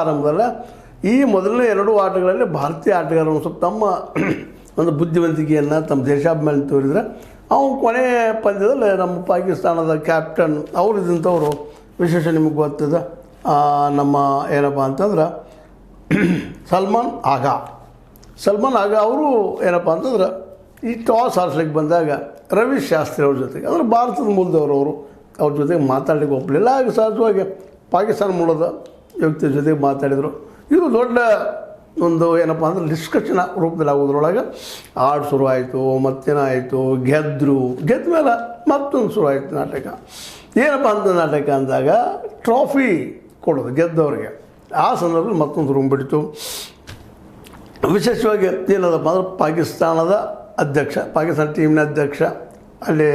ಆರಂಭದಲ್ಲ ಈ ಮೊದಲನೇ 2 ಆಟಗಳಲ್ಲಿ ಭಾರತೀಯ ಆಟಗಾರರು ಸ್ವಲ್ಪ ತಮ್ಮ ಒಂದು ಬುದ್ಧಿವಂತಿಕೆಯನ್ನು ತಮ್ಮ ದೇಶಾಭಿಮಾನ ತೋರಿದರೆ ಅವನು ಕೊನೆ ಪಂದ್ಯದಲ್ಲಿ ನಮ್ಮ ಪಾಕಿಸ್ತಾನದ ಕ್ಯಾಪ್ಟನ್ ಅವರು ಇದ್ದಂಥವ್ರು ವಿಶೇಷ ನಿಮಗೆ ಗೊತ್ತದ ನಮ್ಮ ಏನಪ್ಪ ಅಂತಂದ್ರೆ ಸಲ್ಮಾನ್ ಆಗಾ ಅವರು ಏನಪ್ಪ ಅಂತಂದ್ರೆ ಈ ಟಾಸ್ ಆಡ್ಸ್ಲಿಕ್ಕೆ ಬಂದಾಗ ರವಿ ಶಾಸ್ತ್ರಿ ಅವ್ರ ಜೊತೆಗೆ ಅಂದರೆ ಭಾರತದ ಮೂಲದವರು ಅವ್ರ ಜೊತೆಗೆ ಮಾತಾಡಲಿಕ್ಕೆ ಒಪ್ಪಲಿಲ್ಲ. ಆಗ ಸಹಜವಾಗಿ ಪಾಕಿಸ್ತಾನ ಮೂಲದ ವ್ಯಕ್ತಿ ಜೊತೆಗೆ ಮಾತಾಡಿದರು. ಇದು ದೊಡ್ಡ ಒಂದು ಏನಪ್ಪ ಅಂದ್ರೆ ಡಿಸ್ಕಷನ್ ರೂಪದಲ್ಲಿ ಆಗೋದ್ರೊಳಗೆ ಆಟ ಶುರುವಾಯಿತು, ಮತ್ತೇನಾಯಿತು, ಗೆದ್ದ ಮೇಲೆ ಮತ್ತೊಂದು ಶುರುವಾಯಿತು ನಾಟಕ. ಏನಪ್ಪ ಅಂತ ನಾಟಕ ಅಂದಾಗ ಟ್ರಾಫಿ ಕೊಡೋದು ಗೆದ್ದವ್ರಿಗೆ. ಆ ಸಂದರ್ಭದಲ್ಲಿ ಮತ್ತೊಂದು ರೂಮ್ ಬಿಡ್ತು. ವಿಶೇಷವಾಗಿ ಏನದಪ್ಪ ಅಂದ್ರೆ ಪಾಕಿಸ್ತಾನ ಟೀಮ್ನ ಅಧ್ಯಕ್ಷ ಅಲ್ಲಿ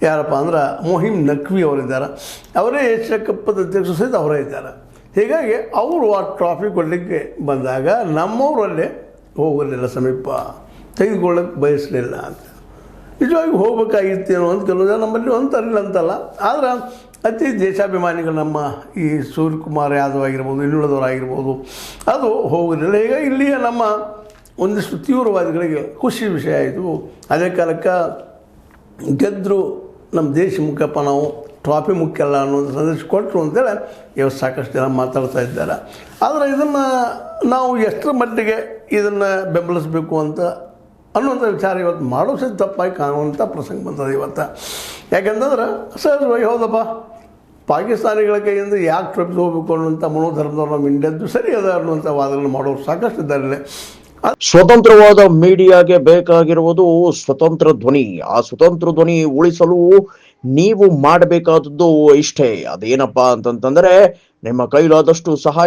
ಯಾರಪ್ಪ ಅಂದ್ರೆ ಮೊಹಿಮ್ ನಖ್ವಿ ಅವರಿದ್ದಾರೆ. ಅವರೇ ಏಷ್ಯಾ ಕಪ್ಪದ ಅಧ್ಯಕ್ಷರು ಸಹಿತ ಅವರೇ ಇದ್ದಾರೆ. ಹೀಗಾಗಿ ಅವರು ಆ ಟ್ರಾಫಿ ಕೊಡಲಿಕ್ಕೆ ಬಂದಾಗ ನಮ್ಮವರಲ್ಲೇ ಹೋಗಲಿಲ್ಲ, ಸಮೀಪ ತೆಗೆದುಕೊಳ್ಳೋಕ್ಕೆ ಬಯಸಲಿಲ್ಲ ಅಂತ. ನಿಜವಾಗಿ ಹೋಗ್ಬೇಕಾಗಿತ್ತೇನೋ ಅಂತ ಕೆಲವು ಜನ ನಮ್ಮಲ್ಲಿ ಅಂತಲ್ಲ ಅಂತಲ್ಲ. ಆದರೆ ಅತಿ ದೇಶಾಭಿಮಾನಿಗಳು ನಮ್ಮ ಈ ಸೂರ್ಯಕುಮಾರ್ ಯಾದವ್ ಆಗಿರ್ಬೋದು, ಇನ್ನುಳಿದವರಾಗಿರ್ಬೋದು, ಅದು ಹೋಗಲಿಲ್ಲ. ಹೀಗಾಗಿ ಇಲ್ಲಿಯ ನಮ್ಮ ಒಂದಿಷ್ಟು ತೀವ್ರವಾದಿಗಳಿಗೆ ಖುಷಿ ವಿಷಯ ಆಯಿತು. ಅದೇ ಕಾಲಕ್ಕೆ ಗೆದ್ದರು, ನಮ್ಮ ದೇಶ ಮುಖ್ಯಪ್ಪ, ನಾವು ಟ್ರಾಫಿ ಮುಖ್ಯ ಅಲ್ಲ ಅನ್ನೋದು ಸಂದೇಶ ಕೊಟ್ಟರು ಅಂತೇಳಿ ಇವತ್ತು ಸಾಕಷ್ಟು ಜನ ಮಾತಾಡ್ತಾ ಇದ್ದಾರೆ. ಆದರೆ ಇದನ್ನು ನಾವು ಎಷ್ಟರ ಮಟ್ಟಿಗೆ ಇದನ್ನು ಬೆಂಬಲಿಸಬೇಕು ಅಂತ ಅನ್ನುವಂಥ ವಿಚಾರ ಇವತ್ತು ಮಾಡೋ ಸಹಿತ ತಪ್ಪಾಗಿ ಕಾಣುವಂಥ ಪ್ರಸಂಗ ಬಂತದೆ ಇವತ್ತು. ಯಾಕೆಂತಂದ್ರೆ ಸಹಜವಾಗಿ ಹೌದಪ್ಪ, ಪಾಕಿಸ್ತಾನಿಗಳ ಕೈಯಿಂದ ಯಾಕೆ ಟ್ರಾಫಿ ಹೋಗಬೇಕು ಅನ್ನುವಂಥ ಮನೋಧರ್ಮದವ್ರು ನಮ್ಮ ಇಂಡಿಯಾದ್ದು ಸರಿ ಅದ ಅನ್ನುವಂಥ ವಾದಗಳನ್ನು ಮಾಡೋರು ಸಾಕಷ್ಟು ಇದ್ದಾರೆ. ಸ್ವತಂತ್ರವಾದ ಮೀಡಿಯಾಗೆ ಬೇಕಾಗಿರುವುದು ಸ್ವತಂತ್ರ ಧ್ವನಿ. ಆ ಸ್ವತಂತ್ರ ಧ್ವನಿ ಉಳಿಸಲು ನೀವು ಮಾಡಬೇಕಾದದ್ದು ಇಷ್ಟೇ. ಅದೇನಪ್ಪಾ ಅಂತಂತಂದ್ರೆ ನಿಮ್ಮ ಕೈಲಾದಷ್ಟು ಸಹಾಯ